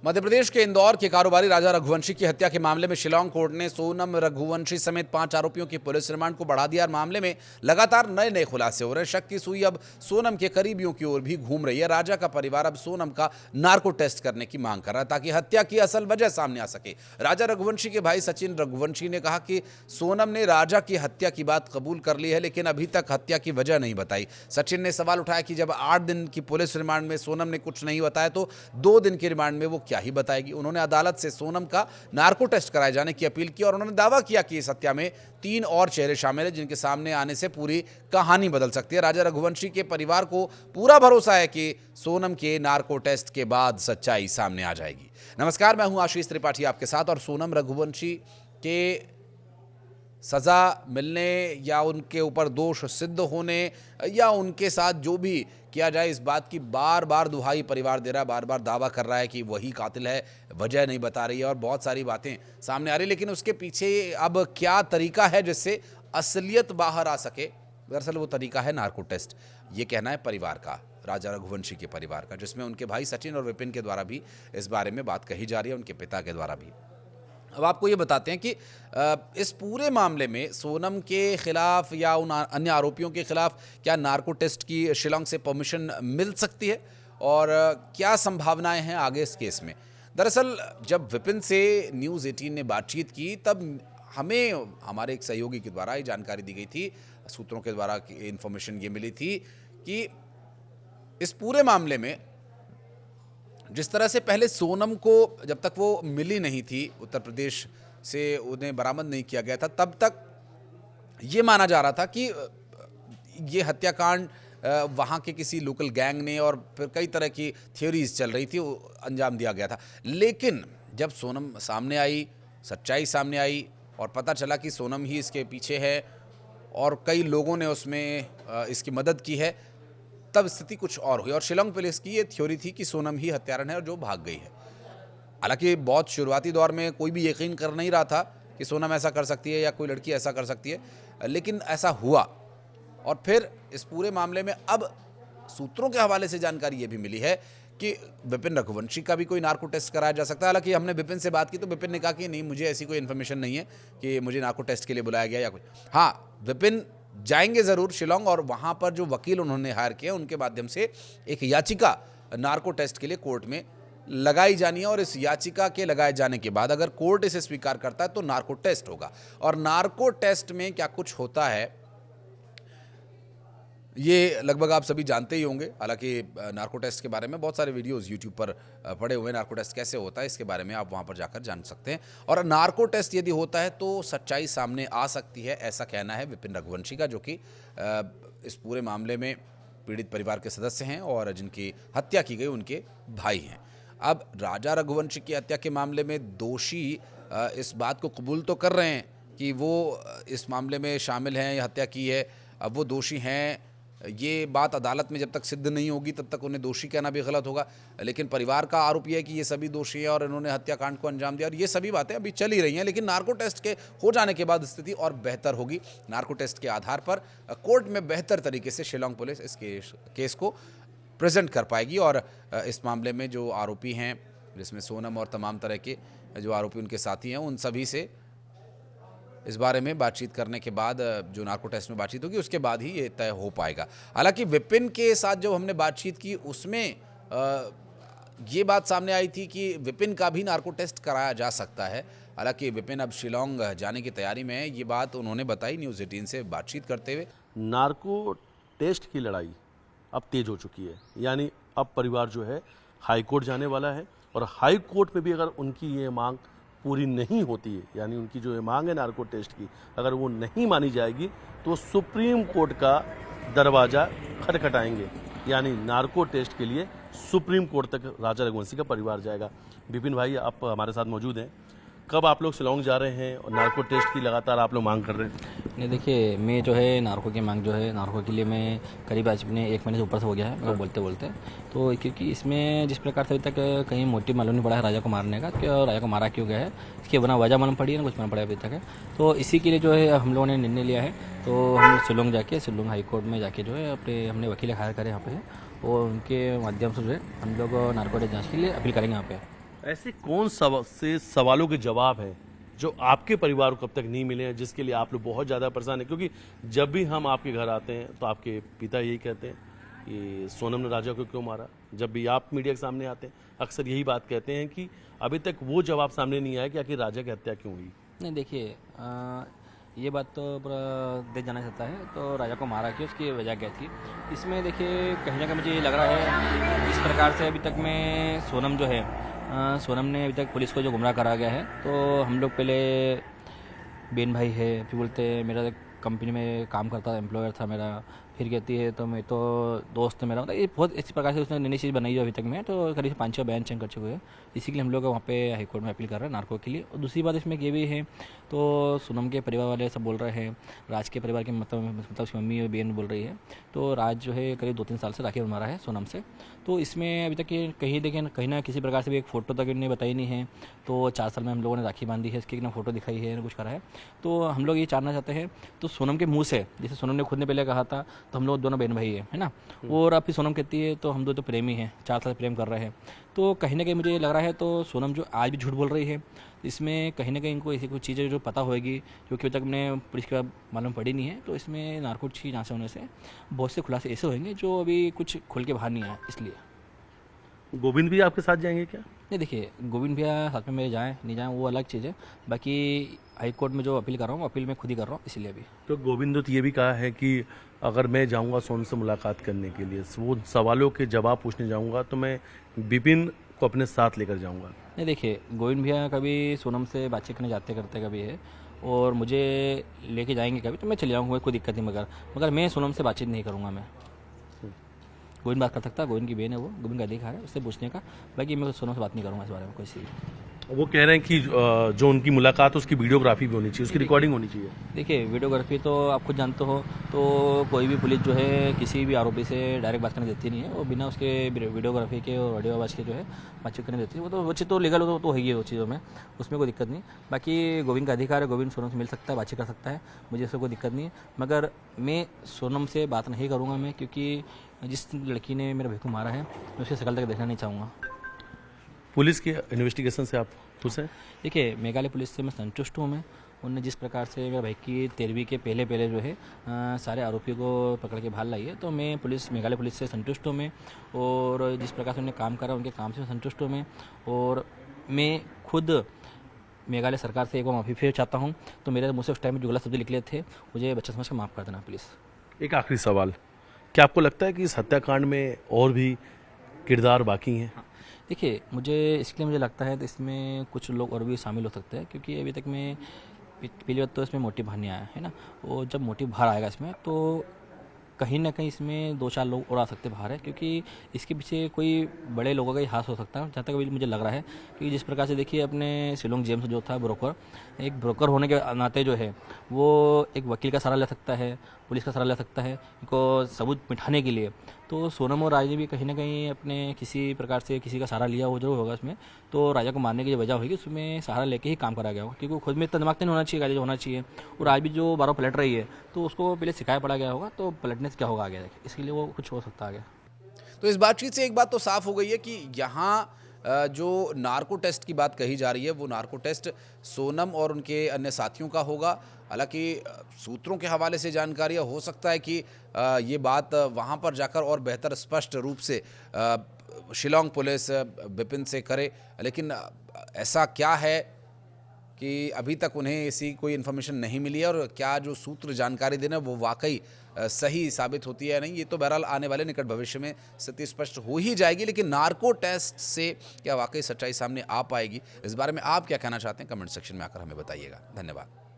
मध्य प्रदेश के इंदौर के कारोबारी राजा रघुवंशी की हत्या के मामले में शिलांग कोर्ट ने सोनम रघुवंशी समेत 5 आरोपियों की पुलिस रिमांड को बढ़ा दिया। मामले में लगातार नए नए खुलासे हो रहे हैं। शक की सुई अब सोनम के करीबियों की ओर भी घूम रही है। राजा का परिवार अब सोनम का नार्को टेस्ट करने की मांग कर रहा है ताकि हत्या की असल वजह सामने आ सके। राजा रघुवंशी के भाई सचिन रघुवंशी ने कहा कि सोनम ने राजा की हत्या की बात कबूल कर ली है, लेकिन अभी तक हत्या की वजह नहीं बताई। सचिन ने सवाल उठाया कि जब 8 दिन की पुलिस रिमांड में सोनम ने कुछ नहीं बताया तो 2 दिन की रिमांड में वो क्या ही बताएगी। उन्होंने अदालत से सोनम का नार्को टेस्ट कराए जाने की अपील की और उन्होंने दावा किया कि इस हत्या में 3 और चेहरे शामिल हैं जिनके सामने आने से पूरी कहानी बदल सकती है। राजा रघुवंशी के परिवार को पूरा भरोसा है कि सोनम के नार्को टेस्ट के बाद सच्चाई सामने आ जाएगी। नमस्कार, मैं हूं आशीष त्रिपाठी आपके साथ। और सोनम रघुवंशी के सज़ा मिलने या उनके ऊपर दोष सिद्ध होने या उनके साथ जो भी किया जाए, इस बात की बार बार दुहाई परिवार दे रहा है, बार बार दावा कर रहा है कि वही कातिल है, वजह नहीं बता रही है और बहुत सारी बातें सामने आ रही। लेकिन उसके पीछे अब क्या तरीका है जिससे असलियत बाहर आ सके? दरअसल वो तरीका है नार्को टेस्ट। ये कहना है परिवार का, राजा रघुवंशी के परिवार का, जिसमें उनके भाई सचिन और विपिन के द्वारा भी इस बारे में बात कही जा रही है, उनके पिता के द्वारा भी। अब आपको ये बताते हैं कि इस पूरे मामले में सोनम के खिलाफ या उन अन्य आरोपियों के खिलाफ क्या नार्को टेस्ट की शिलांग से परमिशन मिल सकती है और क्या संभावनाएं हैं आगे इस केस में। दरअसल जब विपिन से न्यूज़ 18 ने बातचीत की तब हमें हमारे एक सहयोगी के द्वारा ये जानकारी दी गई थी, सूत्रों के द्वारा इन्फॉर्मेशन ये मिली थी कि इस पूरे मामले में जिस तरह से पहले सोनम को जब तक वो मिली नहीं थी, उत्तर प्रदेश से उन्हें बरामद नहीं किया गया था, तब तक ये माना जा रहा था कि ये हत्याकांड वहाँ के किसी लोकल गैंग ने और फिर कई तरह की थ्योरीज चल रही थी, अंजाम दिया गया था। लेकिन जब सोनम सामने आई, सच्चाई सामने आई और पता चला कि सोनम ही इसके पीछे है और कई लोगों ने उसमें इसकी मदद की है, तब स्थिति कुछ और हुई। और शिलांग पुलिस की ये थ्योरी थी कि सोनम ही हत्यारण है और जो भाग गई है। हालांकि बहुत शुरुआती दौर में कोई भी यकीन कर नहीं रहा था कि सोनम ऐसा कर सकती है या कोई लड़की ऐसा कर सकती है, लेकिन ऐसा हुआ। और फिर इस पूरे मामले में अब सूत्रों के हवाले से जानकारी ये भी मिली है कि विपिन रघुवंशी का भी कोई नार्को टेस्ट कराया जा सकता है। हालांकि हमने विपिन से बात की तो विपिन ने कहा कि नहीं, मुझे ऐसी कोई इन्फॉर्मेशन नहीं है कि मुझे नार्को टेस्ट के लिए बुलाया गया या कुछ। हाँ, विपिन जाएंगे ज़रूर शिलांग और वहाँ पर जो वकील उन्होंने हायर किया उनके माध्यम से एक याचिका नार्को टेस्ट के लिए कोर्ट में लगाई जानी है। और इस याचिका के लगाए जाने के बाद अगर कोर्ट इसे स्वीकार करता है तो नार्को टेस्ट होगा। और नार्को टेस्ट में क्या कुछ होता है ये लगभग आप सभी जानते ही होंगे। हालांकि नार्को टेस्ट के बारे में बहुत सारे वीडियोस यूट्यूब पर पड़े हुए हैं। नार्को टेस्ट कैसे होता है इसके बारे में आप वहां पर जाकर जान सकते हैं। और नार्को टेस्ट यदि होता है तो सच्चाई सामने आ सकती है, ऐसा कहना है विपिन रघुवंशी का, जो कि इस पूरे मामले में पीड़ित परिवार के सदस्य हैं और जिनकी हत्या की गई उनके भाई हैं। अब राजा रघुवंशी की हत्या के मामले में दोषी इस बात को कबूल तो कर रहे हैं कि वो इस मामले में शामिल हैं या हत्या की है, अब वो दोषी हैं। ये बात अदालत में जब तक सिद्ध नहीं होगी तब तक उन्हें दोषी कहना भी गलत होगा। लेकिन परिवार का आरोप यह है कि ये सभी दोषी हैं और इन्होंने हत्याकांड को अंजाम दिया। और ये सभी बातें अभी चल ही रही हैं, लेकिन नार्को टेस्ट के हो जाने के बाद स्थिति और बेहतर होगी। नार्को टेस्ट के आधार पर कोर्ट में बेहतर तरीके से शिलांग पुलिस इस केस को प्रेजेंट कर पाएगी और इस मामले में जो आरोपी हैं, जिसमें सोनम और तमाम तरह के जो आरोपी उनके साथी हैं, उन सभी से इस बारे में बातचीत करने के बाद, जो नार्को टेस्ट में बातचीत होगी उसके बाद ही ये तय हो पाएगा। हालांकि विपिन के साथ जब हमने बातचीत की उसमें ये बात सामने आई थी कि विपिन का भी नार्को टेस्ट कराया जा सकता है। हालांकि विपिन अब शिलांग जाने की तैयारी में है, ये बात उन्होंने बताई न्यूज़ 18 से बातचीत करते हुए। नार्को टेस्ट की लड़ाई अब तेज हो चुकी है, यानी अब परिवार जो है हाई कोर्ट जाने वाला है और हाई कोर्ट में भी अगर उनकी ये मांग पूरी नहीं होती है, यानी उनकी जो ये मांग है नार्को टेस्ट की, अगर वो नहीं मानी जाएगी तो सुप्रीम कोर्ट का दरवाज़ा खटखटाएंगे। यानी नार्को टेस्ट के लिए सुप्रीम कोर्ट तक राजा रघुवंशी का परिवार जाएगा। विपिन भाई, आप हमारे साथ मौजूद हैं। कब आप लोग शिलांग जा रहे हैं और नार्को टेस्ट की लगातार आप लोग मांग कर रहे हैं? नहीं, देखिए, मैं जो है नार्को की मांग जो है, नार्को के लिए मैं करीब आज अपने 1 महीने से ऊपर से हो गया है वो बोलते बोलते। तो क्योंकि इसमें जिस प्रकार से अभी तक कहीं मोटिव मालूम नहीं पड़ा है राजा को मारने का, कि राजा को मारा क्यों गया है, इसकी बना वजह मालूम पड़ी है ना, कुछ मालूम पड़ा अभी तक है। तो इसी के लिए जो है हम लोगों ने निर्णय लिया है। तो हम शिलांग हाई कोर्ट में जाके जो है अपने हमने वकील हायर करे यहाँ पे, और उनके माध्यम से जो है हम लोग नार्को टेस्ट जाँच के लिए अपील करेंगे यहाँ पे। ऐसे कौन से सवालों के जवाब हैं जो आपके परिवार को अब तक नहीं मिले हैं, जिसके लिए आप लोग बहुत ज़्यादा परेशान हैं? क्योंकि जब भी हम आपके घर आते हैं तो आपके पिता यही कहते हैं कि सोनम ने राजा को क्यों मारा। जब भी आप मीडिया के सामने आते हैं अक्सर यही बात कहते हैं कि अभी तक वो जवाब सामने नहीं आया कि आखिर राजा की हत्या क्यों हुई। नहीं देखिए, ये बात तो पूरा देश जाना चाहता है, तो राजा को मारा क्यों, उसकी वजह क्या थी। इसमें देखिए कहीं ना कहीं मुझे ये लग रहा है जिस प्रकार से अभी तक में सोनम जो है, सोनम ने अभी तक पुलिस को जो गुमराह करा गया है, तो हम लोग पहले बेन भाई है, फिर बोलते हैं मेरा कंपनी में काम करता एम्प्लॉयर था मेरा, फिर कहती है तो मैं तो दोस्त मेरा, मतलब ये बहुत इसी प्रकार से उसने नई चीज़ बनाई है अभी तक में, तो करीब 5-6 बयान चेंज कर चुके हैं। इसी के लिए हम लोग वहाँ पे हाई कोर्ट में अपील कर रहे हैं नार्को के लिए। और दूसरी बात इसमें ये भी है, तो सोनम के परिवार वाले सब बोल रहे हैं, राज के परिवार के मतलब उसकी मम्मी और बहन बोल रही है, तो राज जो है करीब 2-3 साल से राखी बनवा रहा है सोनम से। तो इसमें अभी तक ये कहीं देखें कहीं ना किसी प्रकार से भी एक फ़ोटो तक इन्हें बताई नहीं है। तो 4 साल में हम लोगों ने राखी बांधी है, इसकी ना फ़ोटो दिखाई है ना कुछ करा है। तो हम लोग ये जानना चाहते हैं, तो सोनम के मुँह से, जैसे सोनम ने खुद ने पहले कहा था तो हम लोग दोनों बहन भाई है ना, और अब फिर सोनम कहती है तो हम दो तो प्रेमी हैं, 4 साल प्रेम कर रहे हैं। तो कहीं ना कहीं मुझे ये लग रहा है तो सोनम जो आज भी झूठ बोल रही है, इसमें कहीं ना कहीं इनको ऐसी कुछ चीज़ें जो पता होगी जो कि अभी तक हमने पुलिस के मालूम पड़ी नहीं है। तो इसमें नारकोटिक्स की जांच होने से बहुत से खुलासे ऐसे होंगे जो अभी कुछ खुल के बाहर नहीं आया। इसलिए गोविंद भी आपके साथ जाएंगे क्या? नहीं देखिए, गोविंद भैया साथ में मेरे जाएँ नहीं जाएँ वो अलग चीज़ है, बाकी हाई कोर्ट में जो अपील कर रहा हूँ अपील मैं खुद ही कर रहा हूँ, इसलिए अभी। तो गोविंद ने तो ये भी कहा है कि अगर मैं जाऊंगा सोनम से मुलाकात करने के लिए, वो सवालों के जवाब पूछने जाऊंगा, तो मैं विपिन को अपने साथ लेकर जाऊंगा। नहीं देखिए, गोविंद भैया कभी सोनम से बातचीत करने जाते करते कभी है, और मुझे लेके जाएंगे कभी तो मैं चले जाऊँगा, कोई दिक्कत नहीं। मगर मैं सोनम से बातचीत नहीं करूँगा। मैं गोविंद बात कर सकता, गोविंद की बहन है वो, गोविंद का अधिकार है उससे पूछने का, बाकी मैं सोनम से बात नहीं करूँगा इस बारे में कोई सी। वो कह रहे हैं कि जो उनकी मुलाकात है उसकी वीडियोग्राफी भी होनी चाहिए, उसकी रिकॉर्डिंग होनी चाहिए। देखिए वीडियोग्राफी तो आप खुद जानते हो, तो कोई भी पुलिस जो है किसी भी आरोपी से डायरेक्ट बात करने देती नहीं है, और बिना उसके वीडियोग्राफी के और ऑडियो आवाज़ के जो है बातचीत करने देती है। वो चीज़ तो लीगल हो तो है वो चीज़ों में, उसमें कोई दिक्कत नहीं। बाकी गोविंद का अधिकार है, गोविंद सोनम से मिल सकता है, बातचीत कर सकता है, मुझे इससे कोई दिक्कत नहीं है। मगर मैं सोनम से बात नहीं करूँगा मैं, क्योंकि जिस लड़की ने मेरे भाई को मारा है मैं उसकी शकल तक देखना नहीं चाहूँगा। पुलिस के इन्वेस्टिगेशन से आप खुश हैं? देखिए मेघालय पुलिस से मैं संतुष्ट हूँ। मैं उनने जिस प्रकार से मेरे भाई की 13वीं के पहले जो है सारे आरोपियों को पकड़ के बाहर लाई है, तो मैं मेघालय पुलिस से संतुष्ट हूँ मैं, और जिस प्रकार से उन्होंने काम करा उनके काम से संतुष्ट हूँ मैं। और मैं खुद मेघालय सरकार से एक बार माफ़ी फिर चाहता हूँ। तो मेरे मुँह से उस टाइम में जो गलत शब्द निकले थे मुझे बच्चा समझ कर माफ़ कर देना प्लीज़। एक आखिरी सवाल, क्या आपको लगता है कि इस हत्याकांड में और भी किरदार बाकी हैं? देखिए मुझे लगता है तो इसमें कुछ लोग और भी शामिल हो सकते हैं, क्योंकि अभी तक में पहली बात तो इसमें मोटिव बाहर नहीं आया है ना, और जब मोटिव बाहर आएगा इसमें तो कहीं ना कहीं इसमें 2-4 लोग और आ सकते बाहर है, क्योंकि इसके पीछे कोई बड़े लोगों का ही हाथ हो सकता है, जहाँ तक अभी मुझे लग रहा है। क्योंकि जिस प्रकार से देखिए अपने शिलोंग जेम्स जो था ब्रोकर, एक ब्रोकर होने के नाते जो है वो एक वकील का सहारा ले सकता है, पुलिस का सहारा ले सकता है इनको सबूत मिटाने के लिए। तो सोनम और राज ने भी कहीं ना कहीं अपने किसी प्रकार से किसी का सहारा लिया हो जरूर होगा इसमें, तो राजा को मारने की जो वजह होगी उसमें सहारा लेके ही काम करा गया होगा, क्योंकि खुद में इतना दिमाग नहीं होना चाहिए, गाली होना चाहिए। और आज भी जो बारों पलट रही है तो उसको पहले सिखाया पड़ा गया होगा, तो पलटने से क्या होगा आगे, इसके लिए वो कुछ हो सकता है आगे। तो इस बातचीत से एक बात तो साफ हो गई है कि यहाँ जो नार्को टेस्ट की बात कही जा रही है वो नार्को टेस्ट सोनम और उनके अन्य साथियों का होगा। हालांकि सूत्रों के हवाले से जानकारियाँ हो सकता है कि ये बात वहाँ पर जाकर और बेहतर स्पष्ट रूप से शिलोंग पुलिस विपिन से करे, लेकिन ऐसा क्या है कि अभी तक उन्हें ऐसी कोई इन्फॉर्मेशन नहीं मिली है, और क्या जो सूत्र जानकारी देना वो वाकई सही साबित होती है या नहीं, ये तो बहरहाल आने वाले निकट भविष्य में स्थिति स्पष्ट हो ही जाएगी। लेकिन नार्को टेस्ट से क्या वाकई सच्चाई सामने आ पाएगी, इस बारे में आप क्या कहना चाहते हैं कमेंट सेक्शन में आकर हमें बताइएगा। धन्यवाद।